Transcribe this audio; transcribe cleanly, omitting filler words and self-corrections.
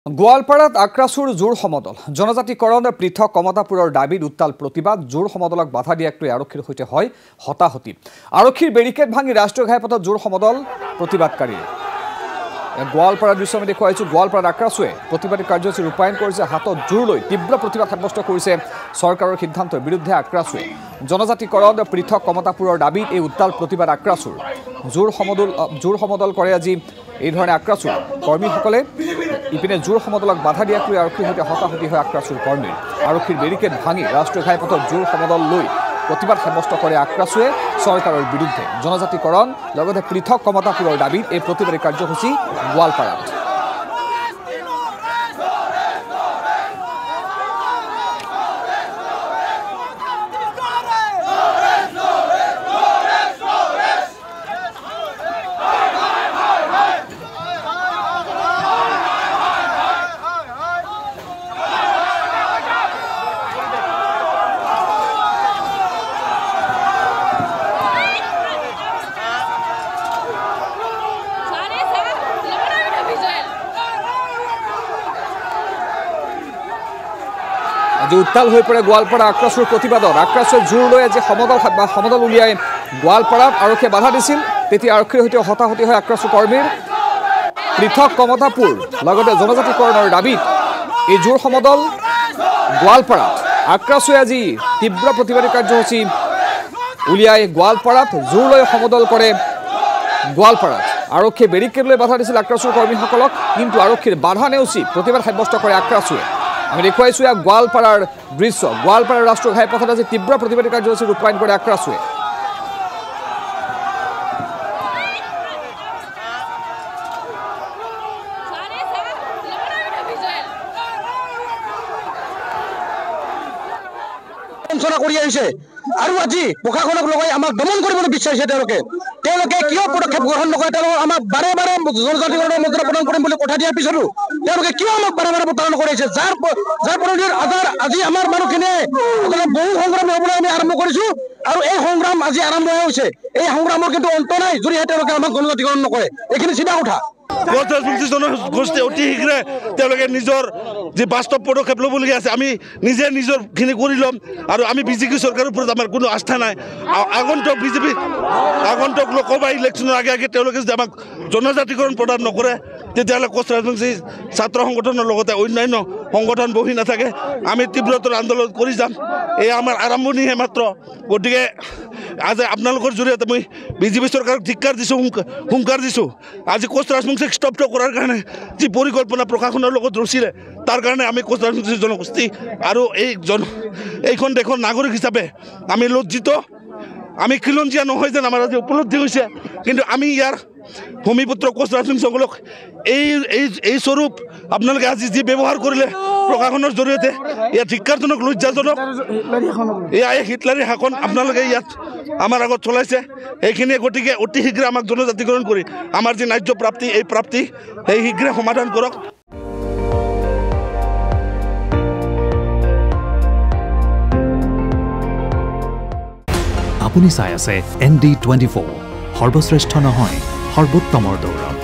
গোৱালপাৰাত আক্ৰাসুৰ জোৰ সমদল জনজাতিকৰণ পৃথক কমতাপুৰৰ দাবীত উত্তাল প্ৰতিবাদ জোৰ সমদলক বাধা দিয়াক লৈ আৰক্ষীৰ সৈতে হয় হতাহতি আৰক্ষীৰ বেৰিকেড ভাঙি ৰাষ্ট্ৰীয় ঘাইপথত জোৰ সমদল প্ৰতিবাদকাৰী গোৱালপাৰা দৃশ্য আমি দেখুৱাইছো গোৱালপাৰাত আক্ৰাসুৱে প্ৰতিবাদী কাৰ্যসূচী ৰূপায়ণ কৰিছে হাতত জোৰ লৈ তীব্ৰ প্ৰতিবাদ সাব্যস্ত কৰিছে চৰকাৰৰ সিদ্ধান্তৰ বিৰুদ্ধে আক্ৰাসুৱে জনজাতিকৰণ পৃথক কমতাপুৰৰ দাবীত এই উত্তাল প্ৰতিবাদ আক্ৰাসুৰ জোৰ সমদল কৰে আজি এই ধৰণে আক্ৰাসুৰ কৰ্মীসকলে ইপিনে জোৰ সমদলক বাধা দিয়াক লৈ আৰক্ষীৰ সৈতে হতাহতি হয় আক্ৰাসুৰ কৰ্মীৰ আৰক্ষীৰ বেৰিকেড ভাঙি ৰাষ্ট্ৰীয় ঘাইপথত জোৰ সমদল লৈ প্ৰতিবাদ সাব্যস্ত কৰে আক্ৰাসুৱে চৰকাৰৰ বিৰুদ্ধে জনজাতিকৰণ লগতে পৃথক কমতাপুৰৰ দাবীত এই প্ৰতিবাদী কাৰ্যসূচী গোৱালপাৰাত উত্তাল হৈ পৰে গোৱালপাৰা আক্ৰাসুৰ প্ৰতিবাদত আক্ৰাসুৱে জোৰ লৈ যে সমদল উলিয়াই গোৱালপাৰাত আৰক্ষীয়ে বাধা দিছিল তেতিয়া আৰক্ষীৰ সৈতে হতাহতি হয় আক্ৰাসুৰ কৰ্মীৰ পৃথক কমতাপুৰ লগতে জনজাতিকৰণৰ দাবীত এই জোৰ সমদল গোৱালপাৰাত আক্ৰাসুৱে আজি তীব্ৰ প্ৰতিবাদী কাৰ্যসূচী উলিয়াই গোৱালপাৰাত জোৰ লৈ সমদল কৰে গোৱালপাৰাত আৰক্ষীয়ে বেৰিকেড লৈ বাধা দিছিল আক্ৰাসুৰ কৰ্মীসকলক কিন্তু আৰক্ষীৰ বাধা নেওচি প্ৰতিবাদ সাব্যস্ত কৰে আক্ৰাসুৱে আমি দেখুৱাইছো গোৱালপাৰাৰ দৃশ্য গোৱালপাৰাৰ ৰাষ্ট্ৰীয় ঘাইপথত আজি তীব্ৰ প্ৰতিবাদী কাৰ্যসূচী ৰূপায়ণ কৰে আক্ৰাসুৱে কৰি আহিছে আৰু আজি প্ৰশাসনক লগাই আমাক দমন কৰিবলৈ বিচাৰিছে তেওঁলোকে কিয় পদক্ষেপ গ্ৰহণ নকৰে তেওঁলোকে আমাক বাৰে বাৰে জনজাতিকৰণৰ মুদ্ৰা প্ৰদান কৰিম বুলি কথা দিয়াৰ পিছতো তেওঁলোকে কিয় আমাক বাৰে বাৰে প্ৰতাৰণা কৰিছে যাৰ ফলত আজি আমাৰ মানুহখিনিয়ে বহু সংগ্ৰাম হ'বলৈ আমি আৰম্ভ কৰিছো আৰু এই সংগ্ৰাম আজি আৰম্ভ হৈছে এই সংগ্ৰামৰ কিন্তু অন্ত নাই যদিহে তেওঁলোকে আমাক জনজাতিকৰণ নকৰে এইখিনি চিধা কথা জনগোষ্ঠী অতি শীঘ্ৰে তেওঁলোকে নিজৰ যি বাস্তৱ পদক্ষেপ ল'বলগীয়া আছে আমি নিজে নিজৰখিনি কৰি ল'ম আৰু আমি বিজেপি চৰকাৰৰ ওপৰত আমাৰ কোনো আস্থা নাই আগন্তুক লোকসভা ইলেকশ্যনৰ আগে আগে তেওঁলোকে যদি আমাক জনজাতিকৰণ প্ৰদান নকৰে তেতিয়াহ'লে কোচ ৰাজবংশী ছাত্ৰ সংগঠনৰ লগতে অন্যান্য সংগঠন বহি নাথাকে আমি তীব্ৰতৰ আন্দোলন কৰি যাম এই আমাৰ আৰম্ভণিহে মাত্ৰ গতিকে আজি আপোনালোকৰ জৰিয়তে মই বিজেপি চৰকাৰক ধিক্কাৰ দিছোঁ হুংকাৰ দিছোঁ আজি কোচ ৰাজবংশীক স্তব্ধ কৰাৰ কাৰণে যি পৰিকল্পনা প্ৰশাসনৰ লগত ৰচিলে তাৰ কাৰণে আমি কোচ ৰাজবংশী জনগোষ্ঠী আৰু এইখন দেশৰ নাগৰিক হিচাপে আমি লজ্জিত আমি খিলঞ্জীয়া নহয় যেন আমাৰ আজি উপলব্ধি হৈছে কিন্তু আমি ইয়াৰ ভূমিপুত্ৰ কোচ ৰাজবংশীসকলক এই স্বৰূপ আপোনালোকে আজি যি ব্যৱহাৰ কৰিলে প্ৰশাসনৰ জৰিয়তে ইয়াত ধিক্কাৰজনক লজ্জাজনক এয়া এই হিটলাৰী শাসন আপোনালোকে ইয়াত আমাৰ আগত চলাইছে এইখিনিয়ে গতিকে অতি শীঘ্ৰে আমাক জনজাতিকৰণ কৰি আমাৰ যি ন্যায্য প্ৰাপ্তি এই প্ৰাপ্তি সেই শীঘ্ৰে সমাধান কৰক আপুনি চাই আছে ND24 সৰ্বশ্ৰেষ্ঠ নহয় সৰ্বোত্তমৰ দৌৰ